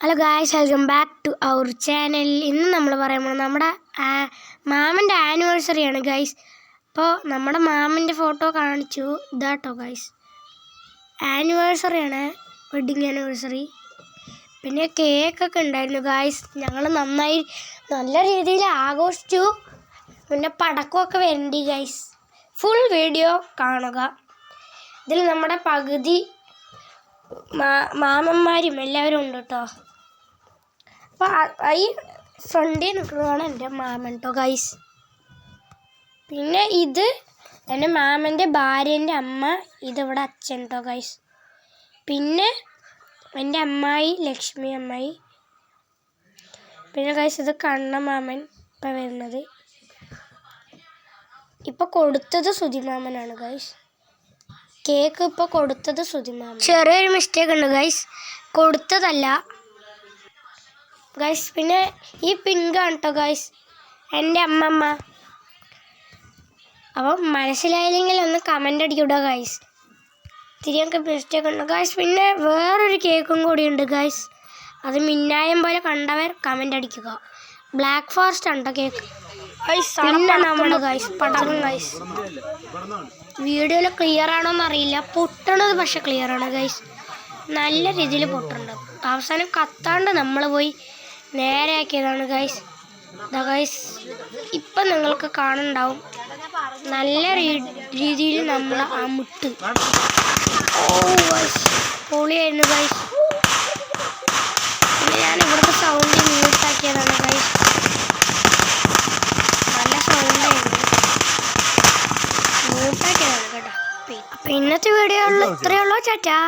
Hello guys, welcome back to our channel. ഇന്ന് നമ്മൾ പറയുമ്പോൾ നമ്മുടെ മാമൻ്റെ ആനിവേഴ്സറിയാണ് ഗൈസ്. അപ്പോൾ നമ്മുടെ മാമൻ്റെ ഫോട്ടോ കാണിച്ചു. ഇതാട്ടോ ഗൈസ്, ആനിവേഴ്സറിയാണ്, വെഡിങ് ആനിവേഴ്സറി. പിന്നെ കേക്കൊക്കെ ഉണ്ടായിരുന്നു ഗായ്സ്. ഞങ്ങൾ നല്ല രീതിയിൽ ആഘോഷിച്ചു. പിന്നെ പടക്കമൊക്കെ വരണ്ടി ഗൈസ്. ഫുൾ വീഡിയോ കാണുക. ഇതിൽ നമ്മുടെ പകുതി മാമന്മാരും എല്ലാവരും ഉണ്ട് കേട്ടോ. അപ്പോൾ ഈ ഫ്രണ്ടിൽ നിൽക്കുന്നതാണ് എൻ്റെ മാമൻ കേട്ടോ ഗൈസ്. പിന്നെ ഇത് എൻ്റെ മാമൻ്റെ ഭാര്യേൻ്റെ അമ്മ, ഇതിവിടെ അച്ഛൻ കേട്ടോ ഗൈസ്. പിന്നെ എൻ്റെ അമ്മായി ലക്ഷ്മി അമ്മായി. പിന്നെ ഗൈസ് ഇത് കണ്ണ മാമൻ ഇപ്പം വരുന്നത്. ഇപ്പോൾ കൊടുത്തത് സുധിമാമനാണ് ഗൈസ്. കേക്ക് ഇപ്പോൾ കൊടുത്തത് സുധിമാമൻ. ചെറിയൊരു മിസ്റ്റേക്ക് ഉണ്ട് ഗൈസ്, കൊടുത്തതല്ല ഗൈസ്. പിന്നെ ഈ പിങ്കാണ് കേട്ടോ ഗൈസ്, എൻ്റെ അമ്മമ്മ. അപ്പം മനസ്സിലായില്ലെങ്കിൽ ഒന്ന് കമൻ്റ് അടിക്കൂടാ ഗൈസ്. തിരിയൊക്കെ മിസ്റ്റേക്ക് ഉണ്ട് ഗൈസ്. പിന്നെ വേറൊരു കേക്കും കൂടിയുണ്ട് ഗൈസ്. അത് മിന്നായം പോലെ കണ്ടവർ കമൻ്റ് അടിക്കുക. ബ്ലാക്ക് ഫോറസ്റ്റ് ആണ് കേക്ക്. പിന്നെ നമ്മുടെ ഗൈസ് പടക്കം ഗൈസ്. വീഡിയോയിൽ ക്ലിയർ ആണോന്ന് അറിയില്ല, പൊട്ടണത് പക്ഷെ ക്ലിയർ ആണ് ഗൈസ്. നല്ല രീതിയിൽ പൊട്ടുന്നുണ്ട്. അവസാനം കത്താണ്ട് നമ്മൾ പോയി നേരെയാക്കിയതാണ് ഗൈസ്. ഇതാ ഗൈസ്, ഇപ്പം നിങ്ങൾക്ക് കാണുന്നുണ്ടാവും നല്ല രീതിയിൽ നമ്മൾ ആ മുട്ട്. ഗൈസ് പൊളിയായിരുന്നു ഗൈസ്. പിന്നെ ഞാൻ ഇവിടുത്തെ സൗണ്ട് മ്യൂട്ടാക്കിയതാണ് ഗൈസ്. നല്ല സൗണ്ടായിരുന്നു, മ്യൂട്ടാക്കിയതാണ് കേട്ടോ. അപ്പം ഇന്നത്തെ വീഡിയോ ഇത്രയേ ഉള്ളൂ. ചാറ്റാ.